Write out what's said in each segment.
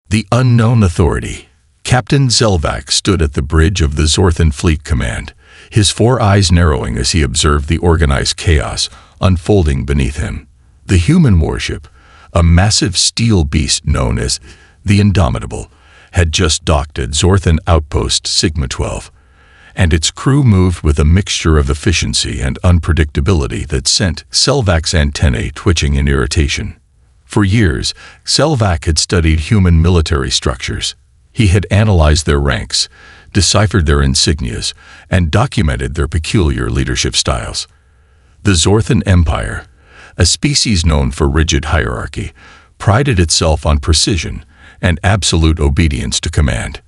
The unknown authority. Captain Zelvac stood at the bridge of the Zorthan Fleet Command, his four eyes narrowing as he observed the organized chaos unfolding beneath him. The human warship, a massive steel beast known as the Indomitable, had just docked at Zorthan Outpost Sigma 12, and its crew moved with a mixture of efficiency and unpredictability that sent Selvac's antennae twitching in irritation. For years, Selvac had studied human military structures. He had analyzed their ranks, deciphered their insignias, and documented their peculiar leadership styles. The Zorthan Empire, a species known for rigid hierarchy, prided itself on precision and absolute obedience to command.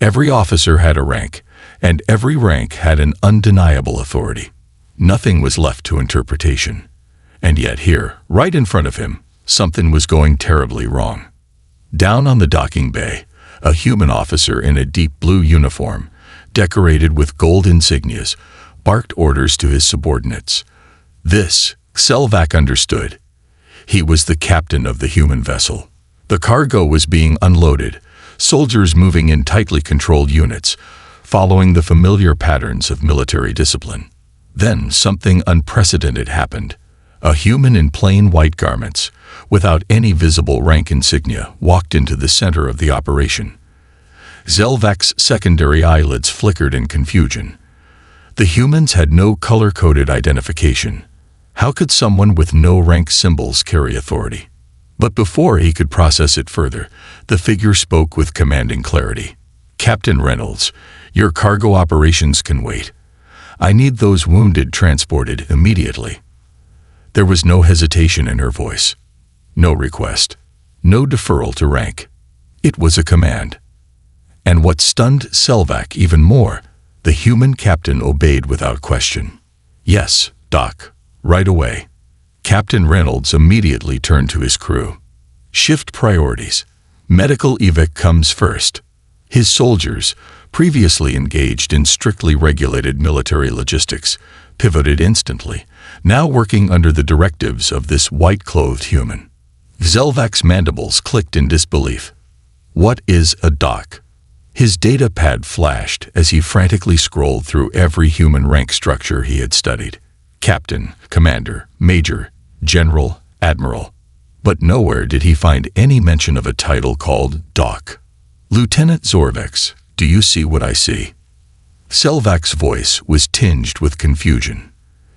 Every officer had a rank, and every rank had an undeniable authority. Nothing was left to interpretation. And yet here, right in front of him, something was going terribly wrong. Down on the docking bay, a human officer in a deep blue uniform, decorated with gold insignias, barked orders to his subordinates. This, Selvac understood. He was the captain of the human vessel. The cargo was being unloaded, soldiers moving in tightly controlled units, following the familiar patterns of military discipline. Then something unprecedented happened. A human in plain white garments, without any visible rank insignia, walked into the center of the operation. Zelvac's secondary eyelids flickered in confusion. The humans had no color-coded identification. How could someone with no rank symbols carry authority? But before he could process it further, the figure spoke with commanding clarity. "Captain Reynolds, your cargo operations can wait. I need those wounded transported immediately." There was no hesitation in her voice. No request. No deferral to rank. It was a command. And what stunned Selvac even more, the human captain obeyed without question. "Yes, Doc, right away." Captain Reynolds immediately turned to his crew. "Shift priorities. Medical evac comes first." His soldiers, previously engaged in strictly regulated military logistics, pivoted instantly, now working under the directives of this white-clothed human. Zelvac's mandibles clicked in disbelief. What is a doc? His data pad flashed as he frantically scrolled through every human rank structure he had studied. Captain, Commander, Major, General, Admiral. But nowhere did he find any mention of a title called Doc. "Lieutenant Zorvex, do you see what I see?" Selvac's voice was tinged with confusion.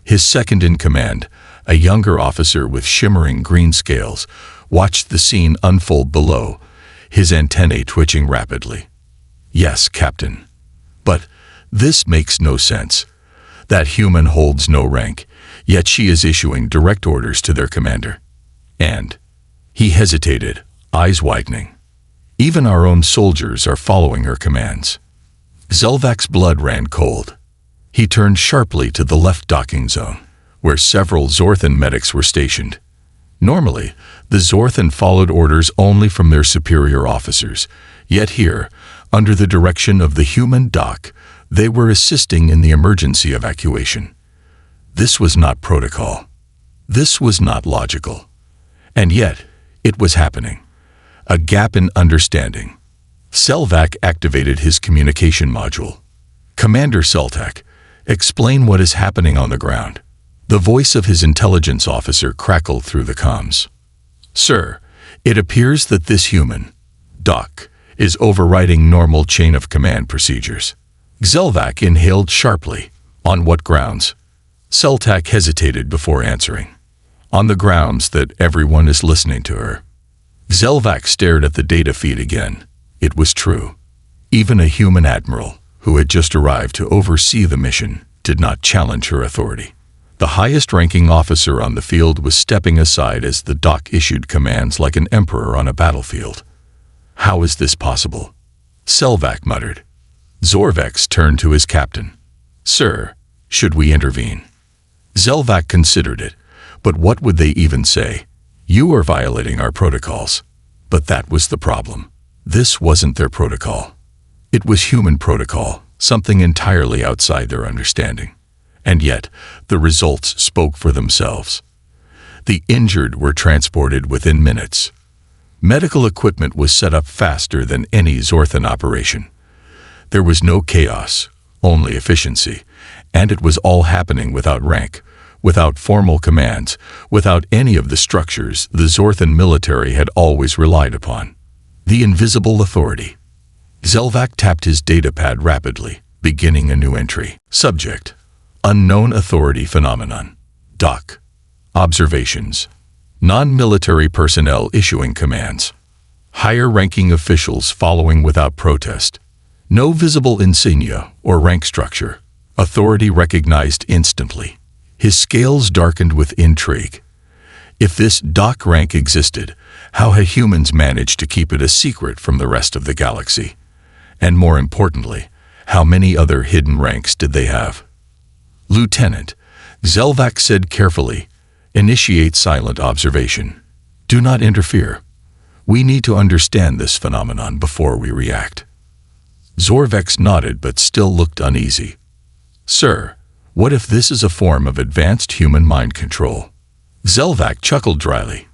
His second-in-command, a younger officer with shimmering green scales, watched the scene unfold below, his antennae twitching rapidly. "Yes, Captain. But this makes no sense. That human holds no rank, yet she is issuing direct orders to their commander. And..." He hesitated, eyes widening. "Even our own soldiers are following her commands." Zelvac's blood ran cold. He turned sharply to the left docking zone, where several Zorthan medics were stationed. Normally, the Zorthan followed orders only from their superior officers, yet here, under the direction of the human doc, they were assisting in the emergency evacuation. This was not protocol. This was not logical. And yet, it was happening. A gap in understanding. Selvac activated his communication module. "Commander Seltak, explain what is happening on the ground." The voice of his intelligence officer crackled through the comms. "Sir, it appears that this human, Doc, is overriding normal chain of command procedures." Zelvac inhaled sharply. "On what grounds?" Seltak hesitated before answering. "On the grounds that everyone is listening to her." Zelvac stared at the data feed again. It was true. Even a human admiral, who had just arrived to oversee the mission, did not challenge her authority. The highest-ranking officer on the field was stepping aside as the doc issued commands like an emperor on a battlefield. "How is this possible?" Selvac muttered. Zorvex turned to his captain. "Sir, should we intervene?" Zelvac considered it, but what would they even say? "You are violating our protocols." But that was the problem. This wasn't their protocol. It was human protocol, something entirely outside their understanding. And yet, the results spoke for themselves. The injured were transported within minutes. Medical equipment was set up faster than any Zorthan operation. There was no chaos, only efficiency, and it was all happening without rank, without formal commands, without any of the structures the Zorthan military had always relied upon. The invisible authority. Zelvac tapped his datapad rapidly, beginning a new entry. Subject: Unknown Authority Phenomenon. Doc: Observations. Non-military personnel issuing commands. Higher-ranking officials following without protest. No visible insignia or rank structure. Authority recognized instantly. His scales darkened with intrigue. If this doc rank existed, how had humans managed to keep it a secret from the rest of the galaxy? And more importantly, how many other hidden ranks did they have? Lieutenant, Zelvac said carefully, initiate silent observation. Do not interfere. We need to understand this phenomenon before we react. Zorvex nodded but still looked uneasy. Sir, what if this is a form of advanced human mind control? Zelvac chuckled dryly.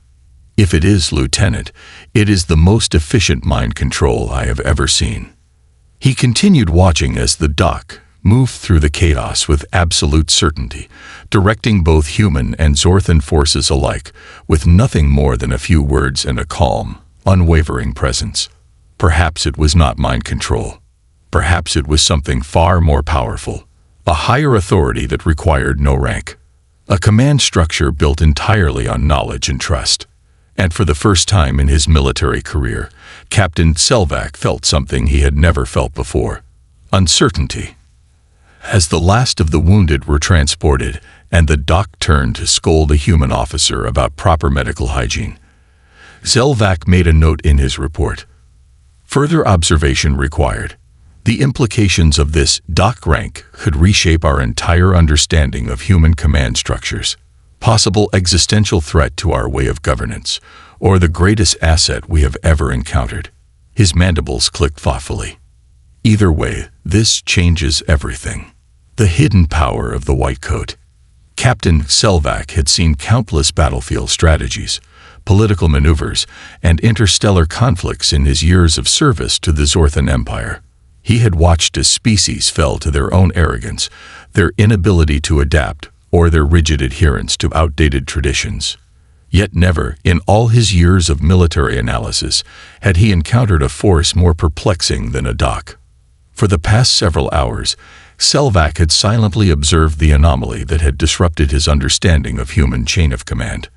If it is, Lieutenant, it is the most efficient mind control I have ever seen. He continued watching as the doc moved through the chaos with absolute certainty, directing both human and Zorthan forces alike, with nothing more than a few words and a calm, unwavering presence. Perhaps it was not mind control. Perhaps it was something far more powerful, a higher authority that required no rank, a command structure built entirely on knowledge and trust. And for the first time in his military career, Captain Zelvac felt something he had never felt before: uncertainty. As the last of the wounded were transported and the doc turned to scold a human officer about proper medical hygiene, Zelvac made a note in his report. Further observation required. The implications of this doc rank could reshape our entire understanding of human command structures, possible existential threat to our way of governance, or the greatest asset we have ever encountered. His mandibles clicked thoughtfully. Either way, this changes everything. The hidden power of the white coat. Captain Zelvac had seen countless battlefield strategies, political maneuvers, and interstellar conflicts in his years of service to the Zorthan Empire. He had watched as species fell to their own arrogance, their inability to adapt, or their rigid adherence to outdated traditions. Yet never, in all his years of military analysis, had he encountered a force more perplexing than a doc. For the past several hours, Zelvac had silently observed the anomaly that had disrupted his understanding of human chain of command.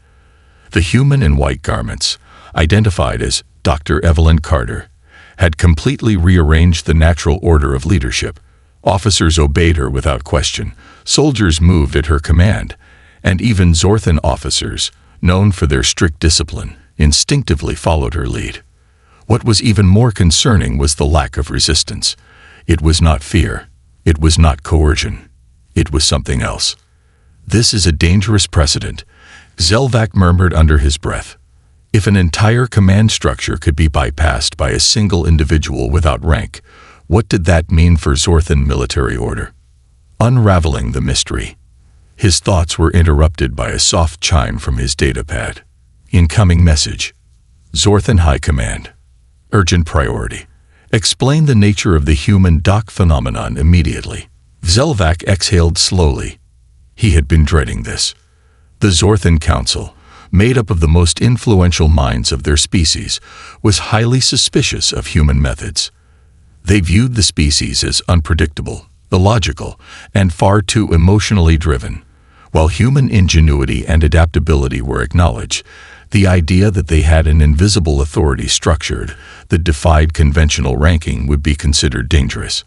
The human in white garments, identified as Dr. Evelyn Carter, had completely rearranged the natural order of leadership. Officers obeyed her without question, soldiers moved at her command, and even Zorthan officers, known for their strict discipline, instinctively followed her lead. What was even more concerning was the lack of resistance. It was not fear. It was not coercion. It was something else. This is a dangerous precedent, Zelvac murmured under his breath. If an entire command structure could be bypassed by a single individual without rank, what did that mean for Zorthan military order? Unraveling the mystery. His thoughts were interrupted by a soft chime from his datapad. Incoming message. Zorthan High Command. Urgent priority. Explain the nature of the human doc phenomenon immediately. Zelvac exhaled slowly. He had been dreading this. The Zorthan Council, made up of the most influential minds of their species, was highly suspicious of human methods. They viewed the species as unpredictable, illogical, and far too emotionally driven. While human ingenuity and adaptability were acknowledged, the idea that they had an invisible authority structured that defied conventional ranking would be considered dangerous.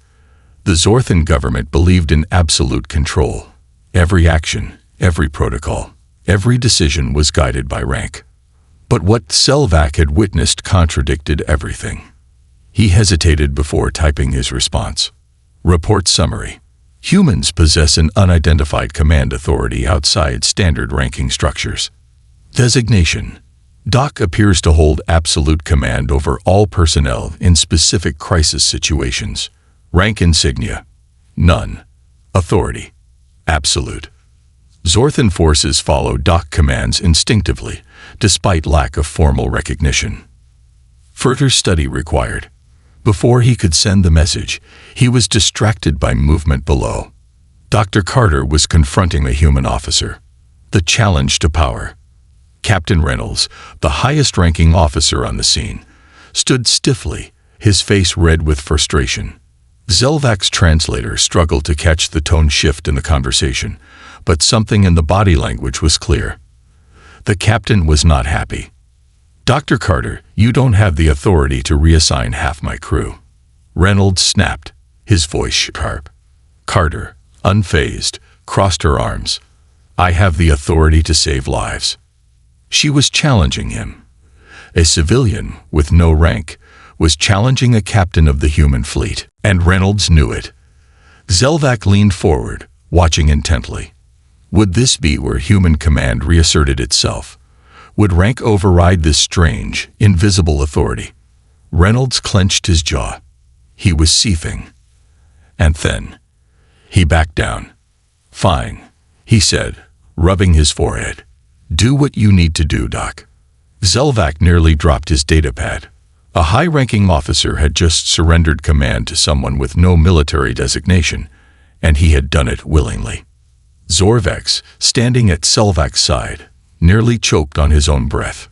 The Zorthan government believed in absolute control. Every action, every protocol, every decision was guided by rank. But what Zelvac had witnessed contradicted everything. He hesitated before typing his response. Report summary. Humans possess an unidentified command authority outside standard ranking structures. Designation. Doc appears to hold absolute command over all personnel in specific crisis situations. Rank insignia. None. Authority. Absolute. Zorthan forces follow Doc commands instinctively, despite lack of formal recognition. Further study required. Before he could send the message, he was distracted by movement below. Dr. Carter was confronting the human officer. The challenge to power. Captain Reynolds, the highest-ranking officer on the scene, stood stiffly, his face red with frustration. Zelvac's translator struggled to catch the tone shift in the conversation, but something in the body language was clear. The captain was not happy. "Dr. Carter, you don't have the authority to reassign half my crew." Reynolds snapped, his voice sharp. Carter, unfazed, crossed her arms. "I have the authority to save lives." She was challenging him. A civilian, with no rank, was challenging a captain of the human fleet, and Reynolds knew it. Zelvac leaned forward, watching intently. Would this be where human command reasserted itself? Would rank override this strange, invisible authority? Reynolds clenched his jaw. He was seething. And then, he backed down. "Fine," he said, rubbing his forehead. "Do what you need to do, Doc." Zelvac nearly dropped his datapad. A high-ranking officer had just surrendered command to someone with no military designation, and he had done it willingly. Zorvex, standing at Zelvac's side, nearly choked on his own breath.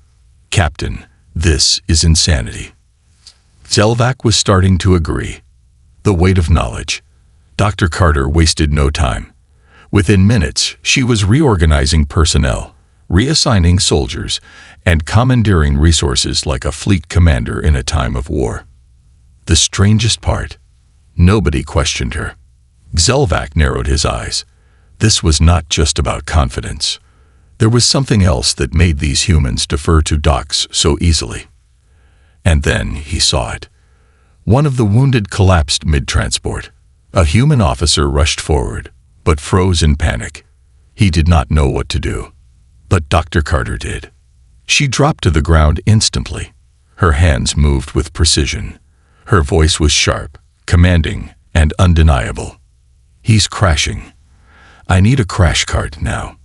"Captain, this is insanity." Zelvac was starting to agree. The weight of knowledge. Dr. Carter wasted no time. Within minutes, she was reorganizing personnel, reassigning soldiers, and commandeering resources like a fleet commander in a time of war. The strangest part, nobody questioned her. Zelvac narrowed his eyes. This was not just about confidence. There was something else that made these humans defer to docs so easily. And then he saw it. One of the wounded collapsed mid-transport. A human officer rushed forward, but froze in panic. He did not know what to do. But Dr. Carter did. She dropped to the ground instantly. Her hands moved with precision. Her voice was sharp, commanding, and undeniable. "He's crashing. I need a crash cart now."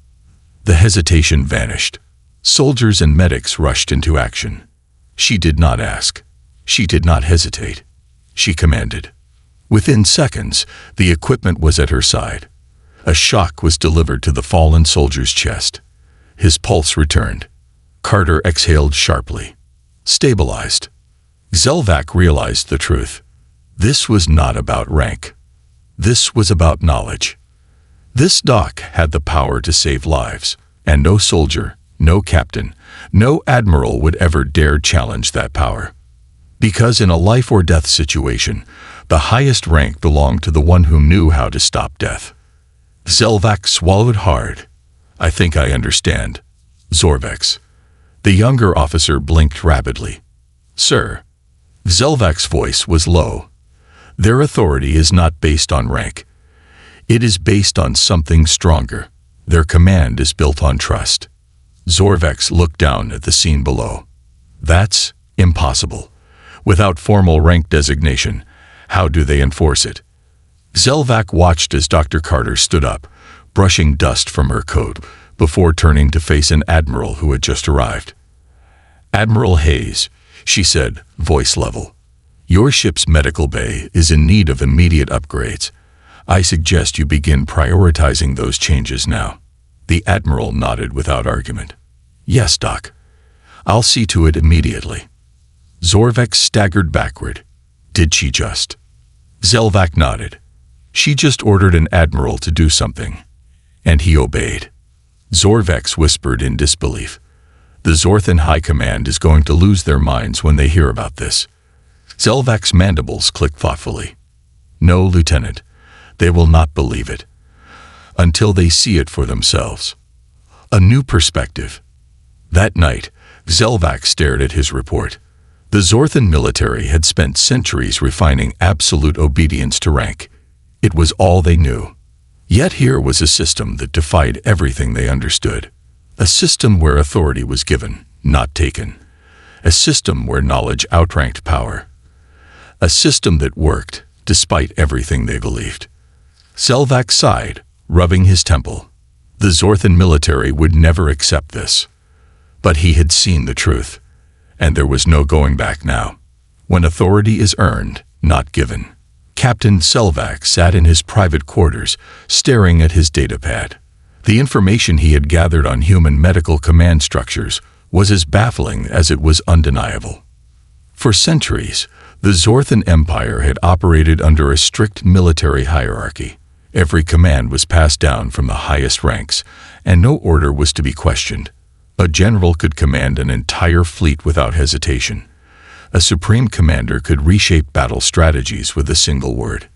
The hesitation vanished. Soldiers and medics rushed into action. She did not ask. She did not hesitate. She commanded. Within seconds, the equipment was at her side. A shock was delivered to the fallen soldier's chest. His pulse returned. Carter exhaled sharply. Stabilized. Zelvac realized the truth. This was not about rank. This was about knowledge. This doc had the power to save lives, and no soldier, no captain, no admiral would ever dare challenge that power. Because in a life-or-death situation, the highest rank belonged to the one who knew how to stop death. Zelvac swallowed hard. "I think I understand." Zorvex. The younger officer blinked rapidly. "Sir." Zelvac's voice was low. "Their authority is not based on rank. It is based on something stronger. Their command is built on trust." Zorvex looked down at the scene below. "That's impossible. Without formal rank designation, how do they enforce it?" Zelvac watched as Dr. Carter stood up, brushing dust from her coat, before turning to face an admiral who had just arrived. "Admiral Hayes," she said, voice level. "Your ship's medical bay is in need of immediate upgrades. I suggest you begin prioritizing those changes now." The admiral nodded without argument. "Yes, Doc. I'll see to it immediately." Zorvex staggered backward. "Did she just?" Zelvac nodded. "She just ordered an admiral to do something. And he obeyed." Zorvex whispered in disbelief. "The Zorthan High Command is going to lose their minds when they hear about this." Zelvac's mandibles clicked thoughtfully. "No, Lieutenant. They will not believe it. Until they see it for themselves." A new perspective. That night, Zelvac stared at his report. The Zorthan military had spent centuries refining absolute obedience to rank. It was all they knew. Yet here was a system that defied everything they understood. A system where authority was given, not taken. A system where knowledge outranked power. A system that worked, despite everything they believed. Zelvac sighed, rubbing his temple. The Zorthan military would never accept this. But he had seen the truth. and there was no going back now. When authority is earned, not given. Captain Selvak sat in his private quarters, staring at his datapad. The information he had gathered on human medical command structures was as baffling as it was undeniable. For centuries, the Zorthan Empire had operated under a strict military hierarchy. Every command was passed down from the highest ranks, and no order was to be questioned. A general could command an entire fleet without hesitation. A supreme commander could reshape battle strategies with a single word.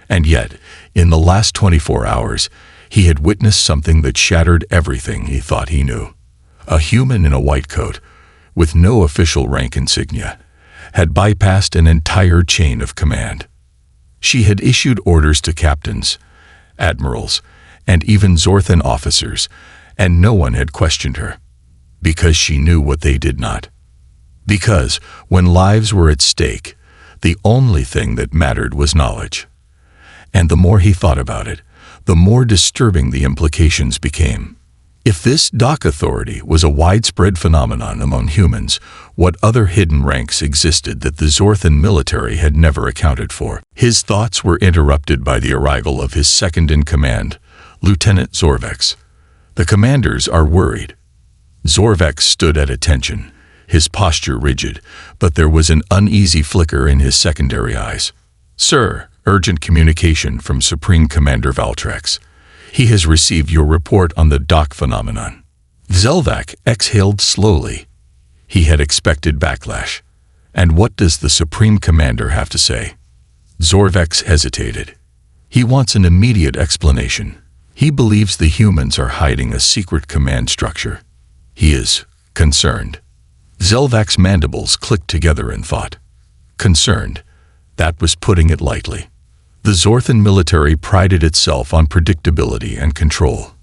And yet, in the last 24 hours, he had witnessed something that shattered everything he thought he knew. A human in a white coat, with no official rank insignia, had bypassed an entire chain of command. She had issued orders to captains, admirals, and even Zorthan officers, and no one had questioned her. Because she knew what they did not. Because, when lives were at stake, the only thing that mattered was knowledge. And the more he thought about it, the more disturbing the implications became. If this dock authority was a widespread phenomenon among humans, what other hidden ranks existed that the Zorthan military had never accounted for? His thoughts were interrupted by the arrival of his second-in-command, Lieutenant Zorvex. The commanders are worried. Zorvex stood at attention, his posture rigid, but there was an uneasy flicker in his secondary eyes. "Sir, urgent communication from Supreme Commander Valtrex. He has received your report on the dock phenomenon." Zelvac exhaled slowly. He had expected backlash. And what does the Supreme Commander have to say? Zorvex hesitated. He wants an immediate explanation. He believes the humans are hiding a secret command structure. He is concerned. Zelvac's mandibles clicked together in thought. Concerned. That was putting it lightly. The Zorthan military prided itself on predictability and control.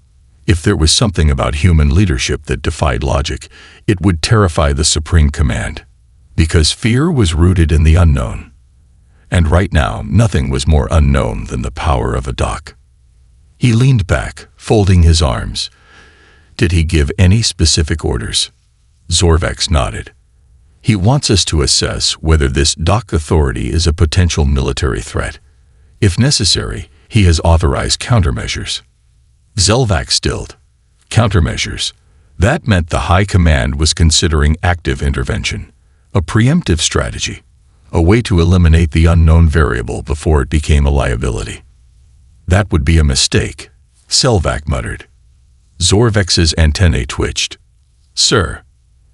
If there was something about human leadership that defied logic, it would terrify the Supreme Command. Because fear was rooted in the unknown. And right now, nothing was more unknown than the power of a dock. He leaned back, folding his arms. Did he give any specific orders? Zorvex nodded. He wants us to assess whether this dock authority is a potential military threat. If necessary, he has authorized countermeasures. Zelvac stilled. Countermeasures. That meant the High Command was considering active intervention, a preemptive strategy, a way to eliminate the unknown variable before it became a liability. That would be a mistake, Zelvac muttered. Zorvex's antennae twitched. Sir,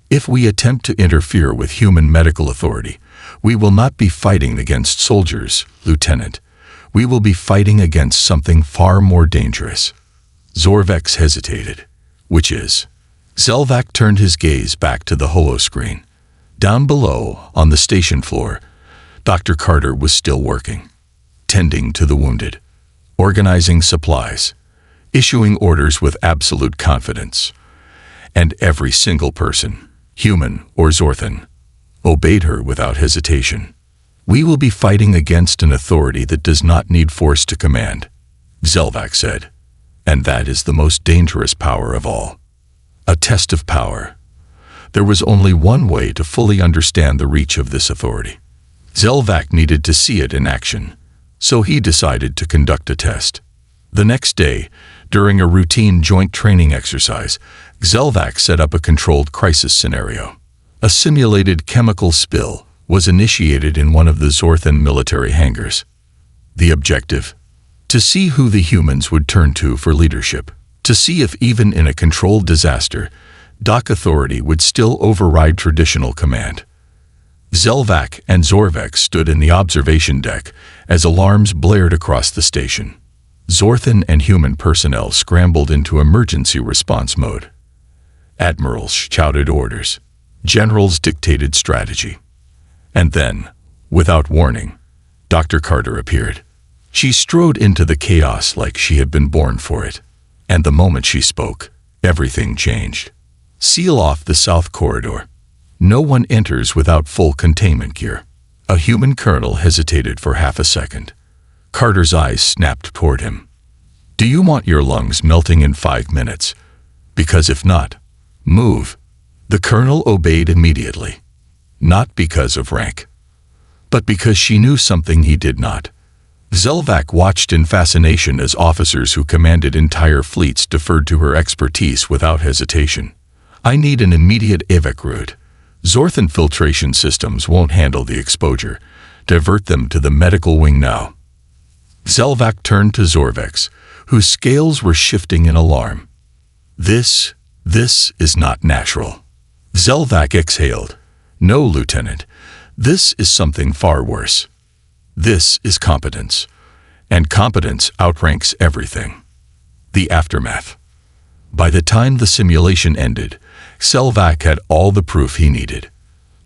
if we attempt to interfere with human medical authority, we will not be fighting against soldiers, Lieutenant. We will be fighting against something far more dangerous. Zorvex hesitated. Which is? Zelvac turned his gaze back to the holoscreen. Down below, on the station floor, Dr. Carter was still working, tending to the wounded, organizing supplies, issuing orders with absolute confidence. And every single person, human or Zorthan, obeyed her without hesitation. We will be fighting against an authority that does not need force to command, Zelvac said. And that is the most dangerous power of all. A test of power. There was only one way to fully understand the reach of this authority. Zelvac needed to see it in action, so he decided to conduct a test. The next day, during a routine joint training exercise, Zelvac set up a controlled crisis scenario. A simulated chemical spill was initiated in one of the Zorthan military hangars. The objective? To see who the humans would turn to for leadership. To see if even in a controlled disaster, dock authority would still override traditional command. Zelvac and Zorvex stood in the observation deck as alarms blared across the station. Zorthan and human personnel scrambled into emergency response mode. Admirals shouted orders. Generals dictated strategy. And then, without warning, Dr. Carter appeared. She strode into the chaos like she had been born for it. And the moment she spoke, everything changed. Seal off the south corridor. No one enters without full containment gear. A human colonel hesitated for half a second. Carter's eyes snapped toward him. Do you want your lungs melting in 5 minutes? Because if not, move. The colonel obeyed immediately. not because of rank, but because she knew something he did not. Zelvac watched in fascination as officers who commanded entire fleets deferred to her expertise without hesitation. "I need an immediate evac route. Zorthan filtration systems won't handle the exposure. Divert them to the medical wing now." Zelvac turned to Zorvex, whose scales were shifting in alarm. This is not natural." Zelvac exhaled. "No, Lieutenant. This is something far worse. This is competence. And competence outranks everything." The aftermath. By the time the simulation ended, Zelvac had all the proof he needed.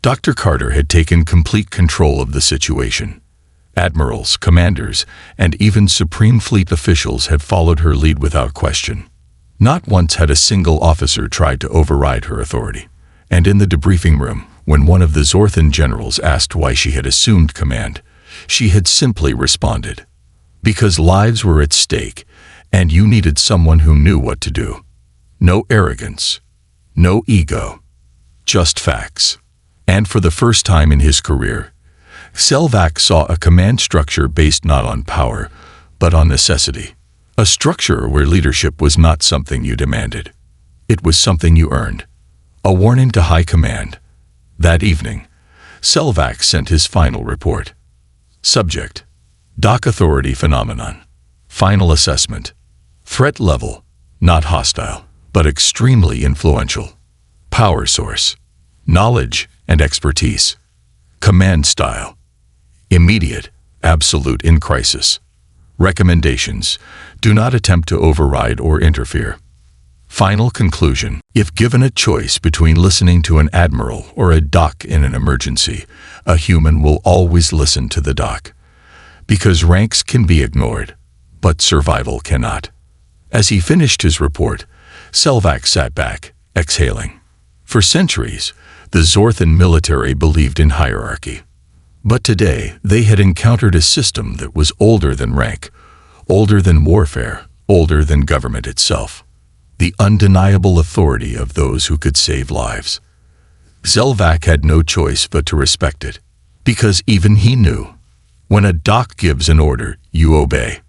Dr. Carter had taken complete control of the situation. Admirals, commanders, and even Supreme Fleet officials had followed her lead without question. Not once had a single officer tried to override her authority. And in the debriefing room, when one of the Zorthan generals asked why she had assumed command, she had simply responded, "Because lives were at stake, and you needed someone who knew what to do." No arrogance, no ego, just facts. And for the first time in his career, Zelvac saw a command structure based not on power, but on necessity. A structure where leadership was not something you demanded. It was something you earned. A warning to high command. That evening, Zelvac sent his final report. Subject: Dock Authority Phenomenon. Final assessment: threat level, not hostile, but extremely influential. Power source: knowledge and expertise. Command style: immediate, absolute in crisis. Recommendations: do not attempt to override or interfere. Final conclusion: if given a choice between listening to an admiral or a dock in an emergency, a human will always listen to the dock. Because ranks can be ignored, but survival cannot. As he finished his report, Zelvac sat back, exhaling. For centuries, the Zorthan military believed in hierarchy. But today, they had encountered a system that was older than rank, older than warfare, older than government itself. The undeniable authority of those who could save lives. Zelvac had no choice but to respect it, because even he knew, when a dock gives an order, you obey,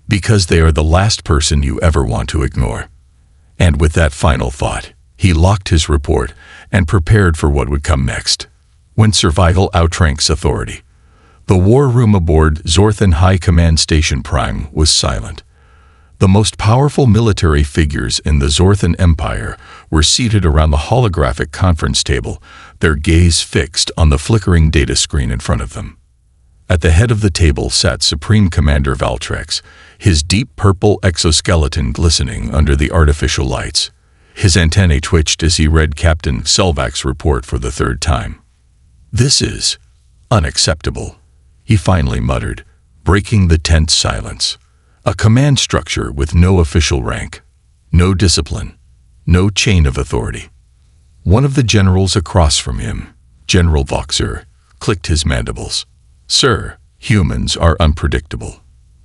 because they are the last person you ever want to ignore. And with that final thought, he locked his report and prepared for what would come next. When survival outranks authority. The war room aboard Zorthan High Command Station Prime was silent. The most powerful military figures in the Zorthan Empire were seated around the holographic conference table, their gaze fixed on the flickering data screen in front of them. At the head of the table sat Supreme Commander Valtrex, his deep purple exoskeleton glistening under the artificial lights. His antennae twitched as he read Captain Zelvac's report for the third time. "This is unacceptable," he finally muttered, breaking the tense silence. A command structure with no official rank, no discipline, no chain of authority. One of the generals across from him, General Voxer, clicked his mandibles. "Sir, humans are unpredictable.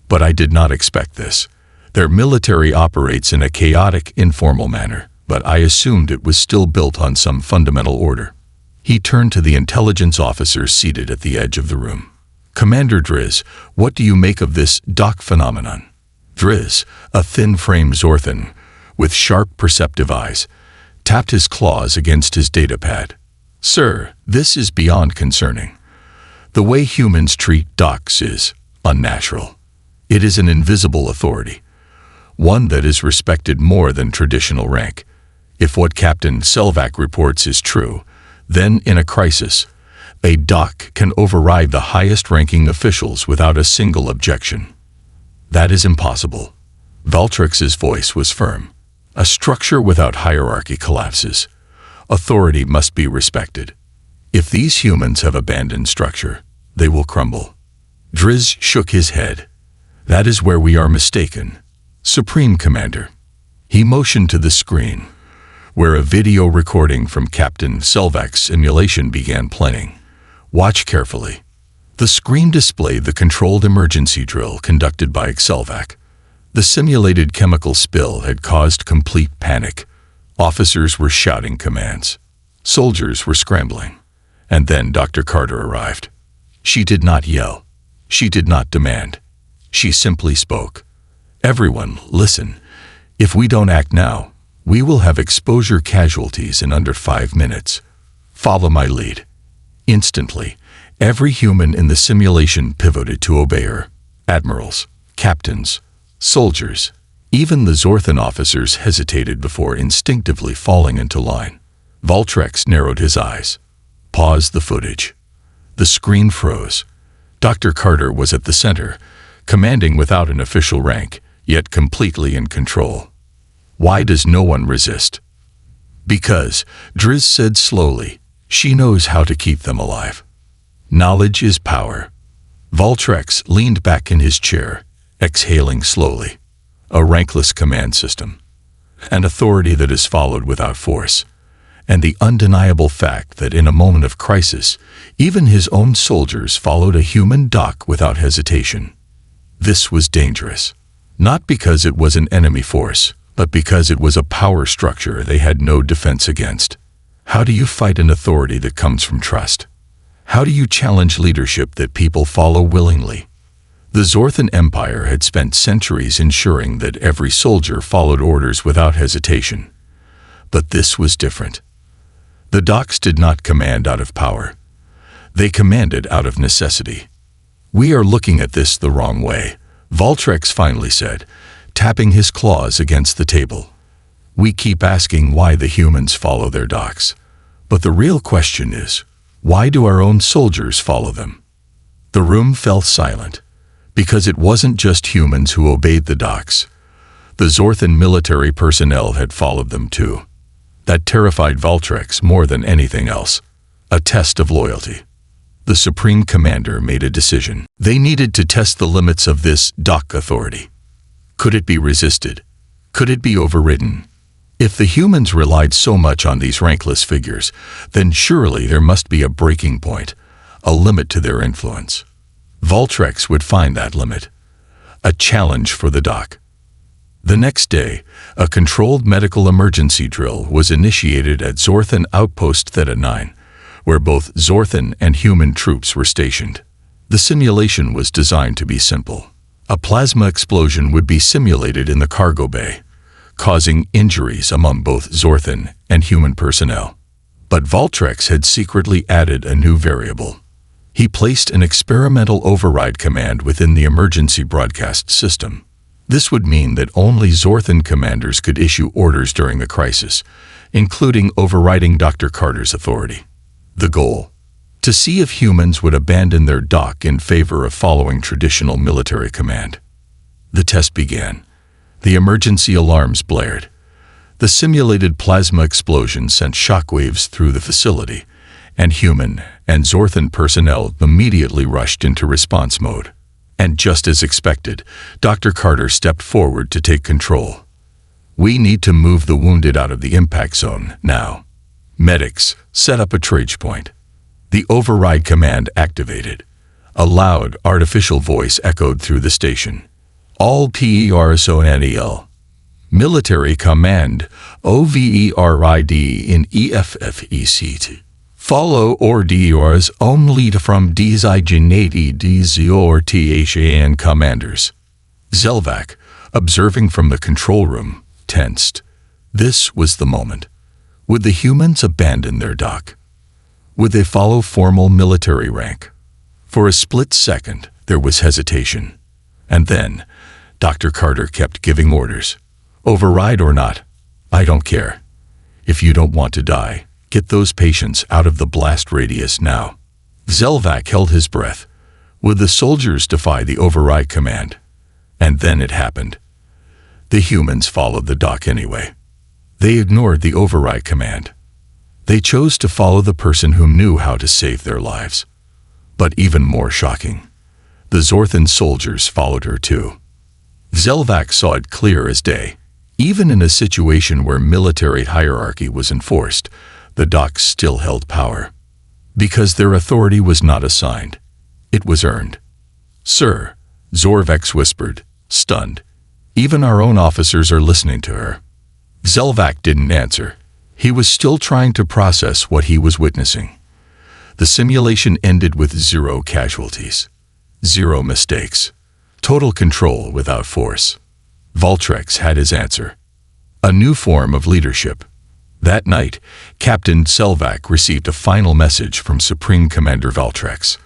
But I did not expect this. Their military operates in a chaotic, informal manner, but I assumed it was still built on some fundamental order." He turned to the intelligence officer seated at the edge of the room. "Commander Driz, what do you make of this dock phenomenon?" Driz, a thin-framed Zorthan, with sharp, perceptive eyes, tapped his claws against his datapad. "Sir, this is beyond concerning. The way humans treat docks is unnatural. It is an invisible authority, one that is respected more than traditional rank. If what Captain Zelvac reports is true, then in a crisis, a dock can override the highest-ranking officials without a single objection. That is impossible." Valtrex's voice was firm. "A structure without hierarchy collapses. Authority must be respected. If these humans have abandoned structure, they will crumble." Driz shook his head. "That is where we are mistaken, Supreme Commander." He motioned to the screen, where a video recording from Captain Zelvac's simulation began playing. "Watch carefully." The screen displayed the controlled emergency drill conducted by Zelvac. The simulated chemical spill had caused complete panic. Officers were shouting commands. Soldiers were scrambling. And then Dr. Carter arrived. She did not yell. She did not demand. She simply spoke. "Everyone, listen. If we don't act now, we will have exposure casualties in under 5 minutes. Follow my lead." Instantly, every human in the simulation pivoted to obey her. Admirals, captains, soldiers, even the Zorthan officers hesitated before instinctively falling into line. Valtrex narrowed his eyes, paused the footage. The screen froze. Dr. Carter was at the center, commanding without an official rank, yet completely in control. Why does no one resist? Because, Driz said slowly, she knows how to keep them alive. Knowledge is power. Valtrex leaned back in his chair, exhaling slowly. A rankless command system. An authority that is followed without force. And the undeniable fact that in a moment of crisis, even his own soldiers followed a human doc without hesitation. This was dangerous. Not because it was an enemy force, but because it was a power structure they had no defense against. How do you fight an authority that comes from trust? How do you challenge leadership that people follow willingly? The Zorthan Empire had spent centuries ensuring that every soldier followed orders without hesitation. But this was different. The docs did not command out of power. They commanded out of necessity. "We are looking at this the wrong way," Valtrex finally said, tapping his claws against the table. "We keep asking why the humans follow their docs. But the real question is, why do our own soldiers follow them?" The room fell silent, because it wasn't just humans who obeyed the docs. The Zorthan military personnel had followed them too. That terrified Valtrex more than anything else. A test of loyalty. The Supreme Commander made a decision. They needed to test the limits of this doc authority. Could it be resisted? Could it be overridden? If the humans relied so much on these rankless figures, then surely there must be a breaking point, a limit to their influence. Valtrex would find that limit. A challenge for the doc. The next day, a controlled medical emergency drill was initiated at Zorthan Outpost Theta 9, where both Zorthan and human troops were stationed. The simulation was designed to be simple. A plasma explosion would be simulated in the cargo bay, causing injuries among both Zorthan and human personnel. But Valtrex had secretly added a new variable. He placed an experimental override command within the emergency broadcast system. This would mean that only Zorthan commanders could issue orders during the crisis, including overriding Dr. Carter's authority. The goal: to see if humans would abandon their doc in favor of following traditional military command. The test began. The emergency alarms blared. The simulated plasma explosion sent shockwaves through the facility, and human and Zorthan personnel immediately rushed into response mode. And just as expected, Dr. Carter stepped forward to take control. "We need to move the wounded out of the impact zone now. Medics, set up a triage point." The override command activated. A loud, artificial voice echoed through the station. "All PERSONEL. Military Command, OVERID in EFFECT. Follow orders only from designated Zorthan commanders." Zelvac, observing from the control room, tensed. This was the moment. Would the humans abandon their doc? Would they follow formal military rank? For a split second, there was hesitation. And then, Dr. Carter kept giving orders. "Override or not, I don't care. If you don't want to die, get those patients out of the blast radius now." Zelvac held his breath. Would the soldiers defy the override command? And then it happened. The humans followed the doc anyway. They ignored the override command. They chose to follow the person who knew how to save their lives. But even more shocking, the Zorthan soldiers followed her too. Zelvac saw it clear as day. Even in a situation where military hierarchy was enforced, the docs still held power. Because their authority was not assigned. It was earned. "Sir," Zorvex whispered, stunned. "Even our own officers are listening to her." Zelvac didn't answer. He was still trying to process what he was witnessing. The simulation ended with 0 casualties, 0 mistakes, total control without force. Valtrex had his answer. A new form of leadership. That night, Captain Selvak received a final message from Supreme Commander Valtrex.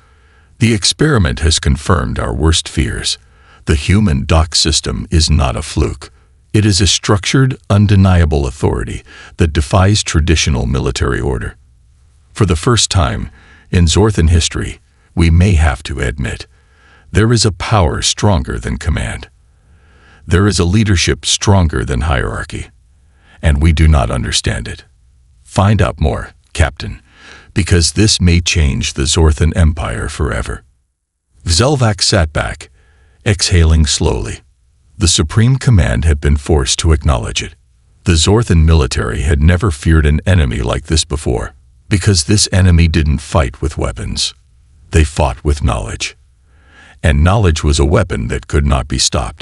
The experiment has confirmed our worst fears. The human dock system is not a fluke. It is a structured, undeniable authority that defies traditional military order. For the first time in Zorthan history, we may have to admit, there is a power stronger than command. There is a leadership stronger than hierarchy, and we do not understand it. Find out more, Captain, because this may change the Zorthan Empire forever. Zelvac sat back, exhaling slowly. The Supreme Command had been forced to acknowledge it. The Zorthan military had never feared an enemy like this before, because this enemy didn't fight with weapons. They fought with knowledge. And knowledge was a weapon that could not be stopped.